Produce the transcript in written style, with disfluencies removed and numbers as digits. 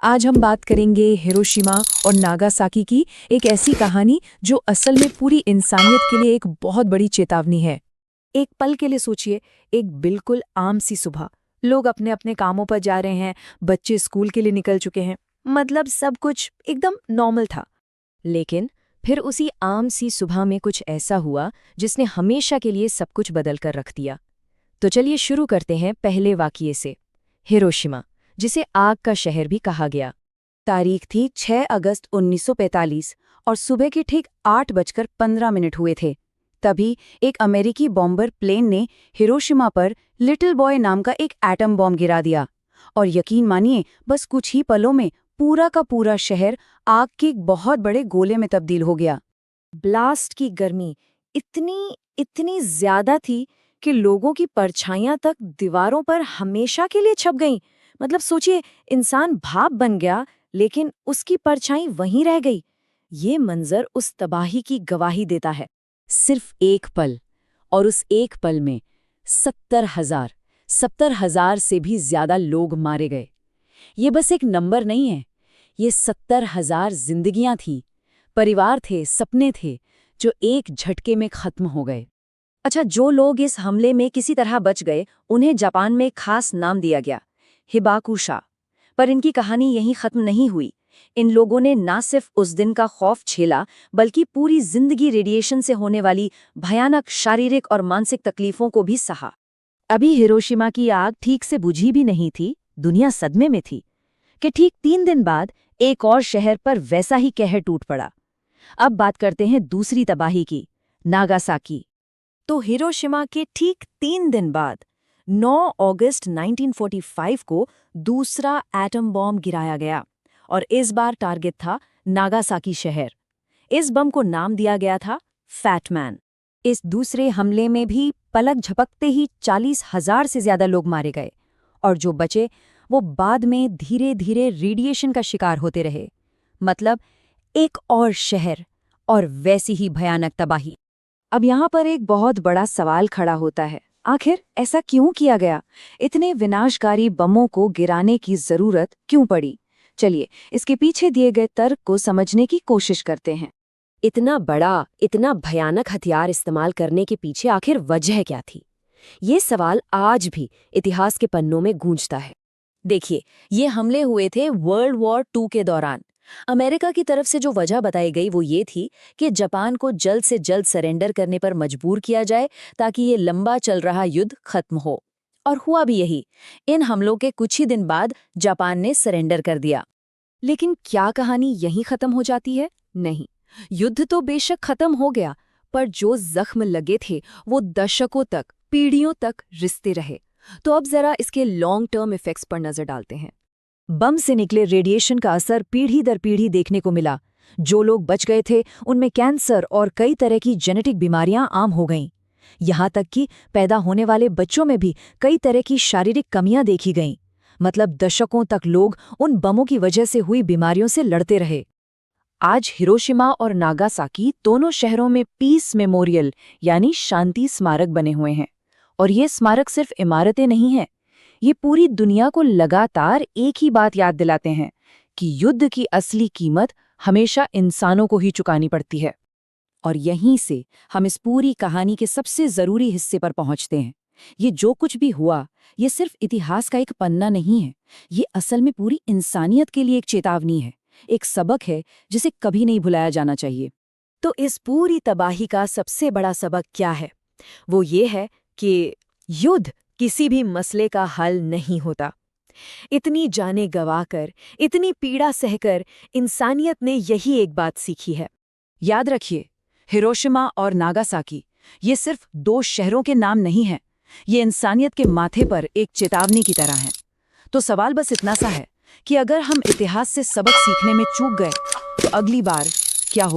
आज हम बात करेंगे हिरोशिमा और नागासाकी की, एक ऐसी कहानी जो असल में पूरी इंसानियत के लिए एक बहुत बड़ी चेतावनी है। एक पल के लिए सोचिए, एक बिल्कुल आम सी सुबह। लोग अपने अपने कामों पर जा रहे हैं, बच्चे स्कूल के लिए निकल चुके हैं। मतलब सब कुछ एकदम नॉर्मल था। लेकिन फिर उसी आम सी सुबह में कुछ ऐसा हुआ जिसने हमेशा के लिए सब कुछ बदल कर रख दिया। तो चलिए शुरू करते हैं पहले वाक़ये से। हिरोशिमा, जिसे आग का शहर भी कहा गया। तारीख थी 6 अगस्त 1945 और सुबह के ठीक 8:15 हुए थे। तभी एक अमेरिकी बॉम्बर प्लेन ने हिरोशिमा पर लिटिल बॉय नाम का एक एटम बॉम्ब गिरा दिया। और यकीन मानिए, बस कुछ ही पलों में पूरा का पूरा शहर आग के एक बहुत बड़े गोले में तब्दील हो गया। ब्लास्ट की गर्मी इतनी इतनी ज्यादा थी कि लोगों की परछाइयां तक दीवारों पर हमेशा के लिए छप गईं। मतलब सोचिए, इंसान भाप बन गया लेकिन उसकी परछाई वहीं रह गई। ये मंजर उस तबाही की गवाही देता है। सिर्फ एक पल, और उस एक पल में 70,000 से भी ज्यादा लोग मारे गए। ये बस एक नंबर नहीं है, ये 70,000 जिंदगियां थीं, परिवार थे, सपने थे, जो एक झटके में खत्म हो गए। अच्छा, जो लोग इस हमले में किसी तरह बच गए, उन्हें जापान में खास नाम दिया गया, हिबाकुशा। पर इनकी कहानी यहीं खत्म नहीं हुई। इन लोगों ने ना सिर्फ उस दिन का खौफ झेला, बल्कि पूरी जिंदगी रेडिएशन से होने वाली भयानक शारीरिक और मानसिक तकलीफों को भी सहा। अभी हिरोशिमा की आग ठीक से बुझी भी नहीं थी, दुनिया सदमे में थी कि ठीक 3 दिन बाद एक और शहर पर वैसा ही कहर टूट पड़ा। अब बात करते हैं दूसरी तबाही की, नागासाकी। तो हिरोशिमा के ठीक 3 दिन बाद 9 अगस्त 1945 को दूसरा एटम बॉम्ब गिराया गया, और इस बार टारगेट था नागासाकी शहर। इस बम को नाम दिया गया था फैट मैन। इस दूसरे हमले में भी पलक झपकते ही 40,000 से ज्यादा लोग मारे गए, और जो बचे वो बाद में धीरे धीरे रेडिएशन का शिकार होते रहे। मतलब एक और शहर और वैसी ही भयानक तबाही। अब यहाँ पर एक बहुत बड़ा सवाल खड़ा होता है, आखिर ऐसा क्यों किया गया? इतने विनाशकारी बमों को गिराने की जरूरत क्यों पड़ी? चलिए, इसके पीछे दिए गए तर्क को समझने की कोशिश करते हैं। इतना बड़ा, इतना भयानक हथियार इस्तेमाल करने के पीछे आखिर वजह क्या थी? ये सवाल आज भी इतिहास के पन्नों में गूंजता है। देखिए, ये हमले हुए थे वर्ल्ड वॉर 2 के दौरान। अमेरिका की तरफ से जो वजह बताई गई वो ये थी कि जापान को जल्द से जल्द सरेंडर करने पर मजबूर किया जाए, ताकि ये लंबा चल रहा युद्ध खत्म हो। और हुआ भी यही। इन हमलों के कुछ ही दिन बाद जापान ने सरेंडर कर दिया। लेकिन क्या कहानी यहीं खत्म हो जाती है? नहीं। युद्ध तो बेशक खत्म हो गया, पर जो जख्म लगे थे वो दशकों तक, पीढ़ियों तक रिश्ते रहे। तो अब जरा इसके लॉन्ग टर्म इफेक्ट्स पर नजर डालते हैं। बम से निकले रेडिएशन का असर पीढ़ी दर पीढ़ी देखने को मिला। जो लोग बच गए थे उनमें कैंसर और कई तरह की जेनेटिक बीमारियां आम हो गईं। यहाँ तक कि पैदा होने वाले बच्चों में भी कई तरह की शारीरिक कमियां देखी गईं। मतलब दशकों तक लोग उन बमों की वजह से हुई बीमारियों से लड़ते रहे। आज हिरोशिमा और नागासाकी दोनों शहरों में पीस मेमोरियल यानी शांति स्मारक बने हुए हैं। और ये स्मारक सिर्फ इमारतें नहीं हैं, ये पूरी दुनिया को लगातार एक ही बात याद दिलाते हैं कि युद्ध की असली कीमत हमेशा इंसानों को ही चुकानी पड़ती है। और यहीं से हम इस पूरी कहानी के सबसे जरूरी हिस्से पर पहुंचते हैं। ये जो कुछ भी हुआ, ये सिर्फ इतिहास का एक पन्ना नहीं है, ये असल में पूरी इंसानियत के लिए एक चेतावनी है, एक सबक है जिसे कभी नहीं भुलाया जाना चाहिए। तो इस पूरी तबाही का सबसे बड़ा सबक क्या है? वो ये है कि युद्ध किसी भी मसले का हल नहीं होता। इतनी जानें गंवाकर, इतनी पीड़ा सहकर इंसानियत ने यही एक बात सीखी है। याद रखिए, हिरोशिमा और नागासाकी ये सिर्फ 2 शहरों के नाम नहीं हैं, ये इंसानियत के माथे पर एक चेतावनी की तरह हैं। तो सवाल बस इतना सा है कि अगर हम इतिहास से सबक सीखने में चूक गए, तो अगली बार क्या हो?